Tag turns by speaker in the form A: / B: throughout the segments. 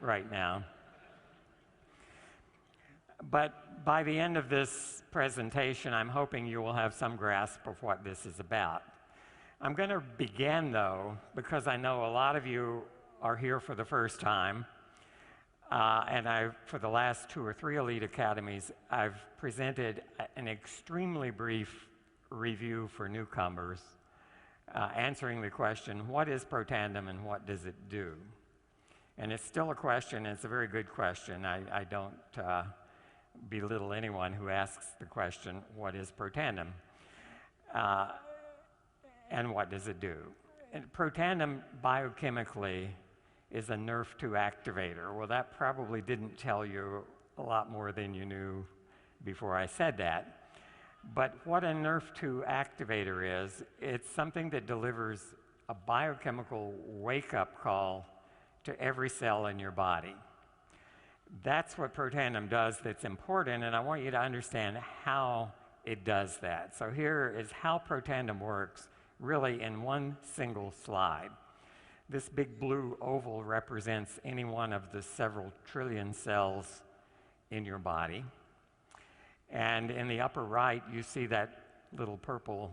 A: right now. But by the end of this presentation, I'm hoping you will have some grasp of what this is about. I'm going to begin, though, because I know a lot of you are here for the first time, and for the last 2 or 3 Elite Academies, I've presented an extremely brief review for newcomers, answering the question, what is Protandim and what does it do? And it's still a question, and it's a very good question. I don't belittle anyone who asks the question, what is Protandim? And what does it do? And Protandim biochemically is a NRF2 activator. Well, that probably didn't tell you a lot more than you knew before I said that. But what a NRF2 activator is, it's something that delivers a biochemical wake-up call to every cell in your body. That's what Protandim does that's important, and I want you to understand how it does that. So here is how Protandim works, really in one single slide. This big blue oval represents any one of the several trillion cells in your body. And in the upper right, you see that little purple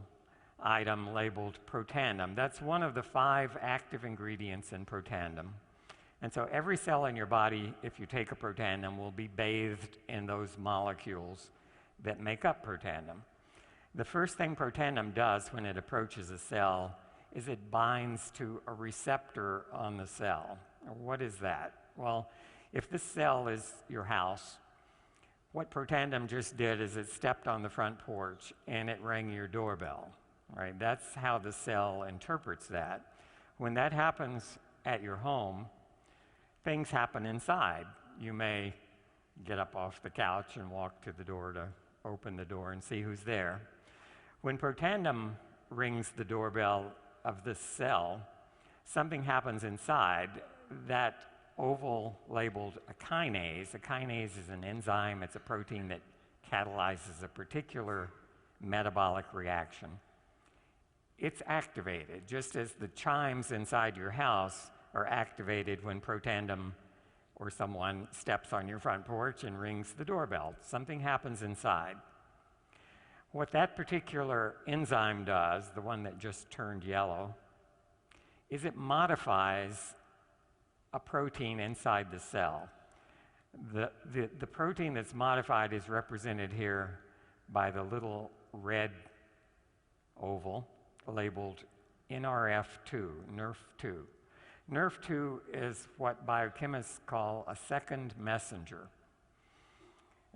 A: item labeled Protandim. That's one of the 5 active ingredients in Protandim. And so every cell in your body, if you take a Protandim, will be bathed in those molecules that make up Protandim. The first thing Protandim does when it approaches a cell is it binds to a receptor on the cell. What is that? Well, if this cell is your house, what Protandim just did is it stepped on the front porch and it rang your doorbell, right? That's how the cell interprets that. When that happens at your home, things happen inside. You may get up off the couch and walk to the door to open the door and see who's there. When Protandim rings the doorbell of this cell, something happens inside. That oval labeled a kinase. A kinase is an enzyme. It's a protein that catalyzes a particular metabolic reaction. It's activated, just as the chimes inside your house are activated when Protandim or someone steps on your front porch and rings the doorbell. Something happens inside. What that particular enzyme does, the one that just turned yellow, is it modifies a protein inside the cell. The protein that's modified is represented here by the little red oval labeled NRF2, NRF2. NRF2 is what biochemists call a second messenger.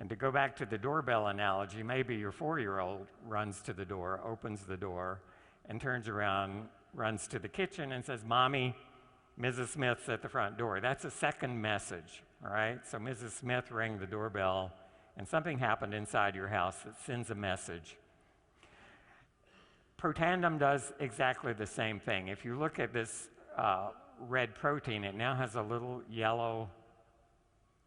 A: And to go back to the doorbell analogy, maybe your 4-year-old runs to the door, opens the door, and turns around, runs to the kitchen and says, "Mommy, Mrs. Smith's at the front door." That's a second message, all right? So Mrs. Smith rang the doorbell, and something happened inside your house that sends a message. Protandim does exactly the same thing. If you look at this red protein, it now has a little yellow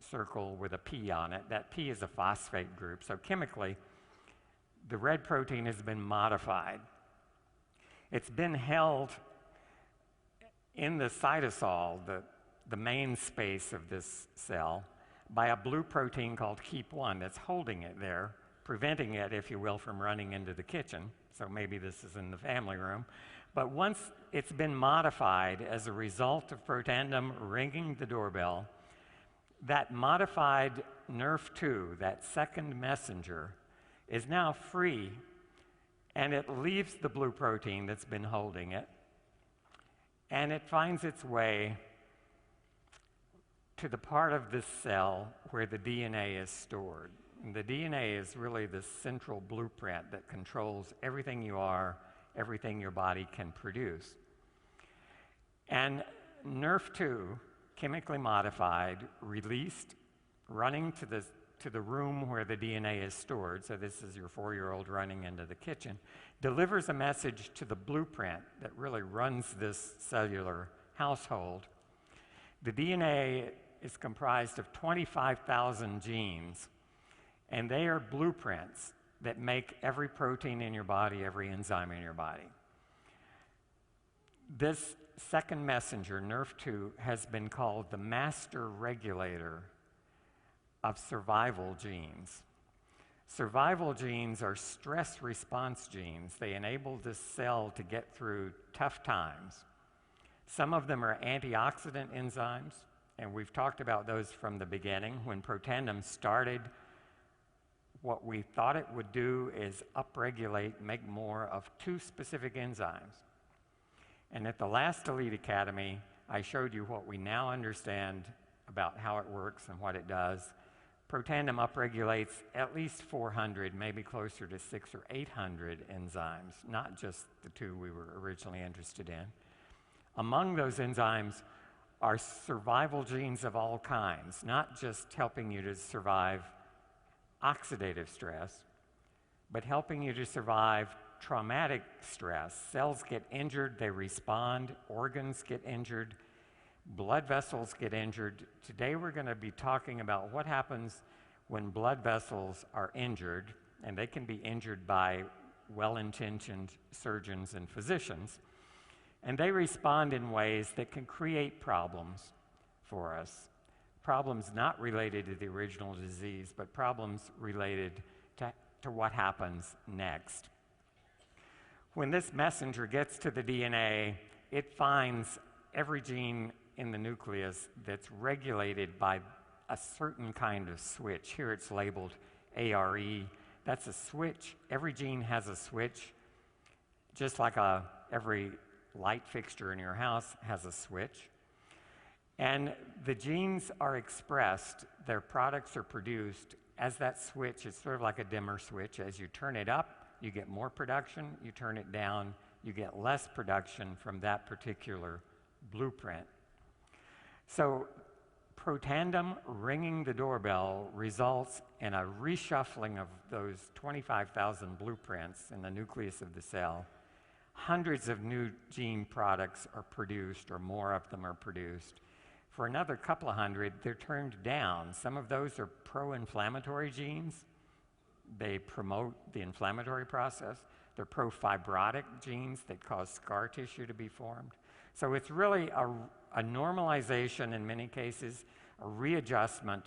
A: circle with a P on it. That P is a phosphate group. So chemically, the red protein has been modified. It's been held in the cytosol, the main space of this cell, by a blue protein called KEAP1 that's holding it there, preventing it, if you will, from running into the kitchen. So maybe this is in the family room. But once it's been modified as a result of Protandim ringing the doorbell, that modified NRF2, that second messenger, is now free, and it leaves the blue protein that's been holding it, and it finds its way to the part of this cell where the DNA is stored. And the DNA is really the central blueprint that controls everything you are, everything your body can produce. And NRF2, chemically modified, released, running to the room where the DNA is stored, so this is your 4-year-old running into the kitchen, delivers a message to the blueprint that really runs this cellular household. The DNA is comprised of 25,000 genes, and they are blueprints that make every protein in your body, every enzyme in your body. This second messenger, NRF2, has been called the master regulator of survival genes. Survival genes are stress response genes. They enable the cell to get through tough times. Some of them are antioxidant enzymes, and we've talked about those from the beginning. When Protandim started, what we thought it would do is upregulate, make more of two specific enzymes. And at the last Elite Academy, I showed you what we now understand about how it works and what it does. Protandim upregulates at least 400, maybe closer to 600 or 800 enzymes, not just the two we were originally interested in. Among those enzymes are survival genes of all kinds, not just helping you to survive oxidative stress, but helping you to survive traumatic stress. Cells get injured, they respond, organs get injured, blood vessels get injured. Today we're going to be talking about what happens when blood vessels are injured, and they can be injured by well-intentioned surgeons and physicians, and they respond in ways that can create problems for us. Problems not related to the original disease, but problems related to what happens next. When this messenger gets to the DNA, it finds every gene in the nucleus that's regulated by a certain kind of switch. Here it's labeled ARE. That's a switch. Every gene has a switch, just like every light fixture in your house has a switch. And the genes are expressed, their products are produced as that switch. It's sort of like a dimmer switch. As you turn it up, you get more production. You turn it down, you get less production from that particular blueprint. So Protandim ringing the doorbell results in a reshuffling of those 25,000 blueprints in the nucleus of the cell. Hundreds of new gene products are produced, or more of them are produced. For another couple of hundred, they're turned down. Some of those are pro-inflammatory genes. They promote the inflammatory process. They're pro-fibrotic genes that cause scar tissue to be formed. So it's really a normalization in many cases, a readjustment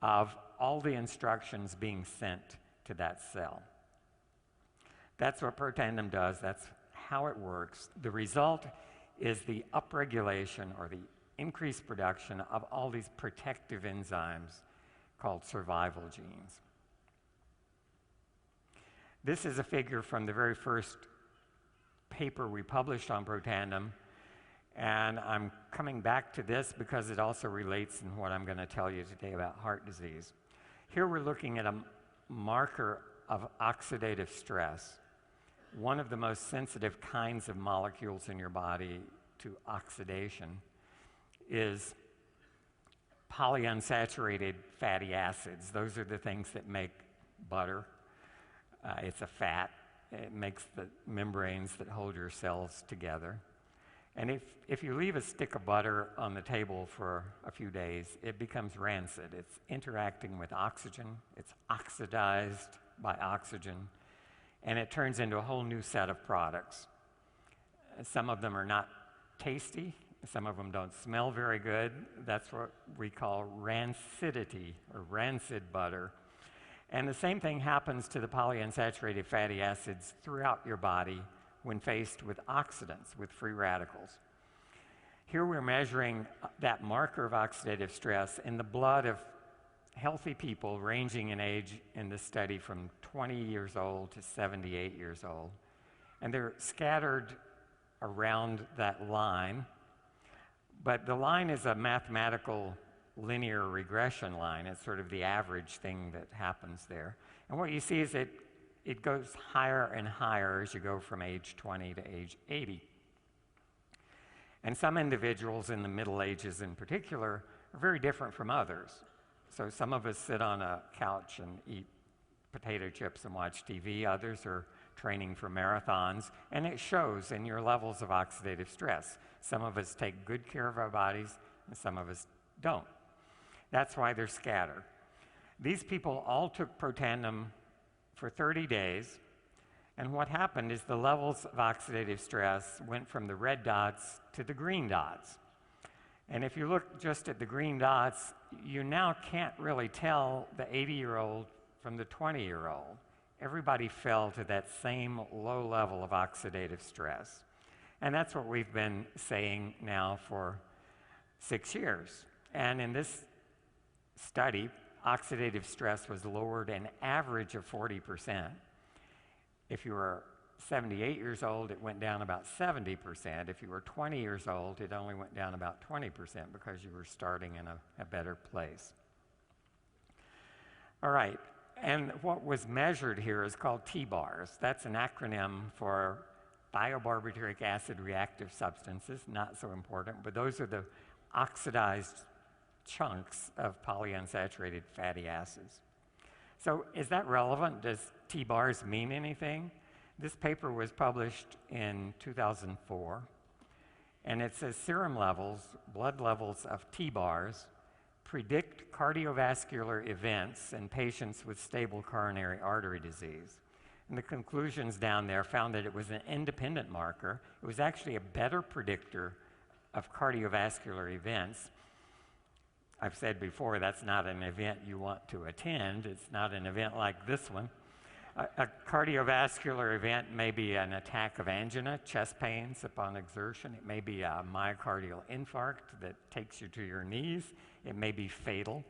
A: of all the instructions being sent to that cell. That's what Protandim does. That's how it works. The result is the upregulation or the increased production of all these protective enzymes called survival genes. This is a figure from the very first paper we published on Protandim, and I'm coming back to this because it also relates in what I'm going to tell you today about heart disease. Here we're looking at a marker of oxidative stress, one of the most sensitive kinds of molecules in your body to oxidation is polyunsaturated fatty acids. Those are the things that make butter. It's a fat. It makes the membranes that hold your cells together. And if you leave a stick of butter on the table for a few days, it becomes rancid. It's interacting with oxygen. It's oxidized by oxygen. And it turns into a whole new set of products. Some of them are not tasty. Some of them don't smell very good. That's what we call rancidity, or rancid butter. And the same thing happens to the polyunsaturated fatty acids throughout your body when faced with oxidants, with free radicals. Here we're measuring that marker of oxidative stress in the blood of healthy people ranging in age in this study from 20 years old to 78 years old. And they're scattered around that line. But the line is a mathematical linear regression line. It's sort of the average thing that happens there. And what you see is it goes higher and higher as you go from age 20 to age 80. And some individuals in the Middle Ages in particular are very different from others. So some of us sit on a couch and eat potato chips and watch TV. Others are training for marathons, and it shows in your levels of oxidative stress. Some of us take good care of our bodies, and some of us don't. That's why they're scattered. These people all took Protandim for 30 days, And what happened is the levels of oxidative stress went from the red dots to the green dots. And if you look just at the green dots, you now can't really tell the 80-year-old from the 20-year-old. Everybody fell to that same low level of oxidative stress. And that's what we've been saying now for 6 years. And in this study, oxidative stress was lowered an average of 40%. If you were 78 years old, it went down about 70%. If you were 20 years old, it only went down about 20% because you were starting in a better place. All right, and what was measured here is called T-bars. That's an acronym for biobarbituric acid reactive substances, not so important, but those are the oxidized chunks of polyunsaturated fatty acids. So is that relevant? Does T-bars mean anything? This paper was published in 2004, and it says serum levels, blood levels of T-bars, predict cardiovascular events in patients with stable coronary artery disease. And the conclusions down there found that it was an independent marker. It was actually a better predictor of cardiovascular events. I've said before, that's not an event you want to attend. It's not an event like this one. A cardiovascular event may be an attack of angina, chest pains upon exertion. It may be a myocardial infarct that takes you to your knees. It may be fatal.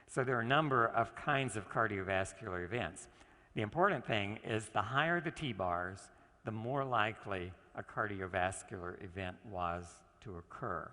A: So there are a number of kinds of cardiovascular events. The important thing is the higher the T-bars, the more likely a cardiovascular event was to occur.